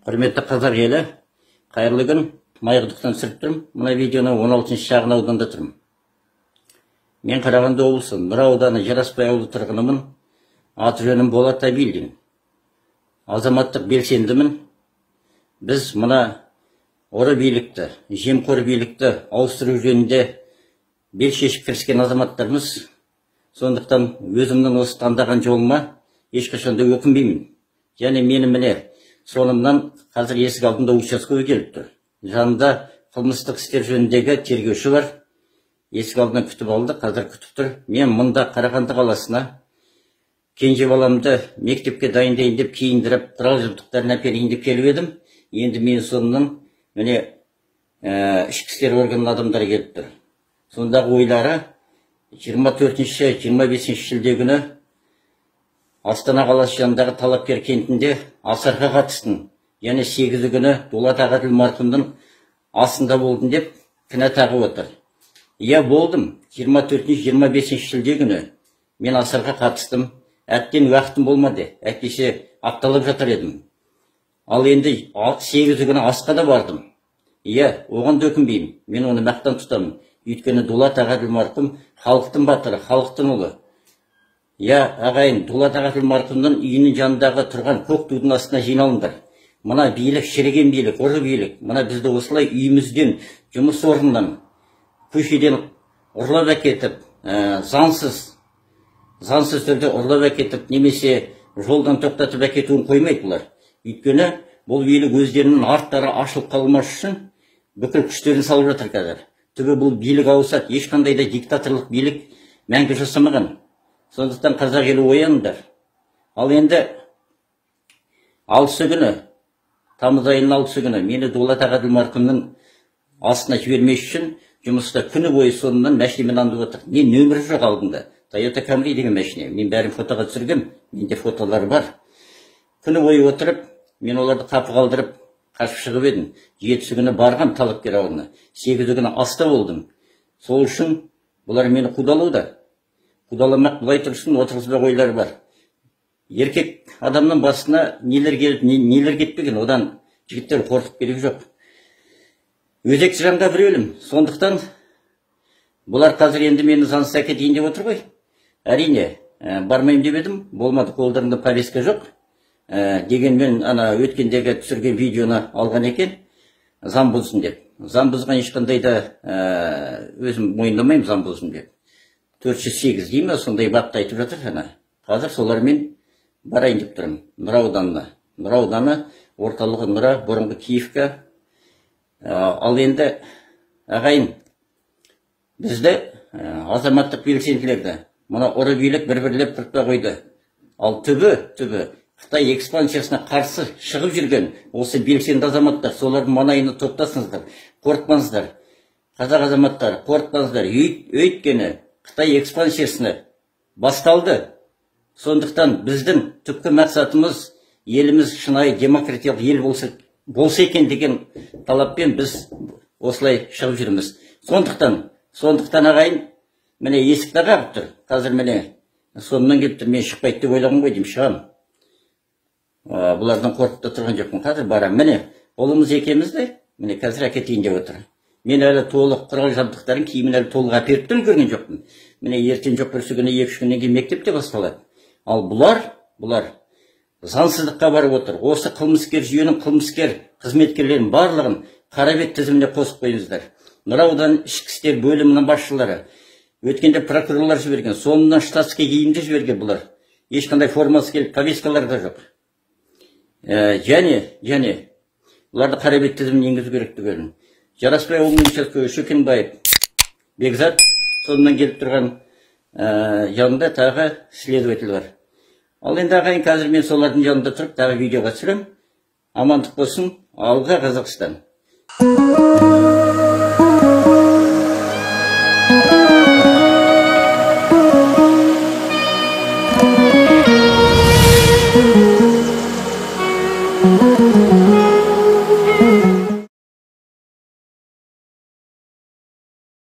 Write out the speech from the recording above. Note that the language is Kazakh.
Құрметті қазақ елі, қайырлы күн. Майқұдықтан түсіріп тұрмын. Мына видеоны 16 шағын ауданда тұрмын. Мен Қарағанды облысы Нұра ауданы Жарасбай ауылы тұрғынымын. Аты жөнім Болат Абилдин. Азаматтық белсендімін. Біз мына ұры билікті, жемқор билікті ауыстыру жөнінде бел шешіп кіріскен азаматтармыз. Сондықтан өзімнің осы таңдаған жолыма ешқашанда өкінбеймін. Және мені міне сонымнан қазір есік алдында учаскеге келіп тұр. Жанында қылмыстық істер жөніндегі тергеуші бар. Есік алдынан күтіп алды, қазір күтіп тұр. Мен мұнда Қарағанды қаласына кенже баламды мектепке дайындайын деп киіндіріп, құрал жабдықтарын әперейін деп келіп едім. Енді мен сонынан міне ішкі істер органының адамдары келіп тұр. Сондағы ойлары 24-25 шілде күні Астана қаласы жанындағы Талапкер кентінде асарға қатыстың. Яғни 8 күні Дулат Ағаділ марқұмның асында болдым деп кінә тағып отыр. Иә, болдым. 24-25 шілде күні мен асарға қатыстым. Әттен уақытым болмады. Әйтпесе апталып жатыр едім. Ал енді 8 күні асқа да бардым. Иә, оған да өкінбеймін. Мен оны мақтан тұтамын. Өйткені Дулат Ағаділ марқұм халықтың батыры, халықтың ұлы. Я, ағайын, Дулат Ағаділ марқұмның үйінің жанындағы тұрған көк тудың астына жиналыңдар. Мына билік, шіріген билік, ұры билік. Мына бізді осылай үйімізден, жұмыс орнынан, көшеден ұрлап әкетіп, заңсыз түрде ұрлап әкетіп, немесе жолдан тоқтатып әкетуін қоймайды бұлар. Өйткені бұл билік өздерінің арттары ашылып қалмас үшін бүкіл күштерін салып жатыр қазір. Түбі бұл билік ауысады, ешқандай да диктаторлық билік мәңгі жасамаған. Сондықтан қазақ елі ояныңдар. Ал енді 6 күні, тамыз айының 6 күні мені Дулат Ағаділ марқұмның астына жібермес үшін жұмыста күні бойы сонынан мәшинемен аңдып отыр. Мен нөмірі жоқ алдында. Toyota Camry деген мәшине. Мен бәрін фотоға түсіргем. Менде фотолар бар. Күні бойы отырып, мен оларды қапы қалдырып, қашып шығып едім. 7 күні барғам Талапкер ауылына. 8 күні аста болдым. Сол үшін бұлар мені қудалауда. Құдаламақ бұлай тұрсын, отырғызбақ ойлары бар. Еркек адамның басына нелер келіп, нелер кетпеген, одан жігіттер қорқып керек жоқ. Өзекті жанға бір өлім. Сондықтан бұлар қазір енді мені заңсыз әкетейін деп отыр ғой. Әрине, бармайым деп едім, болмады, қолдарында повестка жоқ. Дегенмен ана өткендегі түсірген видеоны алған екен, заң бұзсын деп. Заң бұзған ешқандай да өзім мойындамаймын заң бұзсын деп. 408 дейме, сондай бапты айтып жатыр жана. Қазір солармен барайын деп тұрмын Нұра ауданына. Нұра ауданы орталығы Нұра, бұрынғы Киевка. Ал енді ағайын, бізді азаматтық белсенділерді мына ұры билік бір-бірлеп құртпай қойды. Ал түбі Қытай экспансиясына қарсы шығып жүрген осы белсенді азаматтар, солардың маңайына топтасыңыздар, қорықпаңыздар. Қазақ азаматтар, қорықпаңыздар. Өйткені Қытай экспансиясына басталды. Сондықтан біздің түпкі мақсатымыз еліміз шынайы демократиялық ел болса екен деген талаппен біз осылай шығып жүрміз. Сондықтан ағайын, міне есікті қағып тұр. Қазір міне сонымен келіп тұр. Мен шықпайды деп ойлаған ғой деймін, шығам. Бұлардан қорқып та тұрған жоқпын. Қазір барам. Міне ұлымыз екеумізді міне қазір әкетейін деп отыр. Мен әлі толық құрал жабдықтарын киімін әлі толық әперіп те үлгерген жоқпын. Міне ертең жоқ бүрсі күні 2 күннен кейін мектепте басталады. Ал бұлар заңсыздыққа барып отыр. Осы қылмыскер жүйенің қылмыскер қызметкерлерінің барлығын қарабет тізіміне қосып қойыңыздар. Нұра ауданы ішкі істер бөлімінің басшылары өткенде прокурорлар жіберген, соңынан штатский киімде жіберген бұлар. Ешқандай формасы келіп, повесткалар да жоқ. Және бұларды қарабет тізіміне енгізу керек түгелін. Жарасбай ауылының учаскесі Шөкенбаев Бекзат, сонымен келіп тұрған жанында тағы следователь бар. Ал енді ағайын, қазір мен солардың жанында тұрып, тағы видеоға түсірем. Амандық болсын, алға Қазақстан.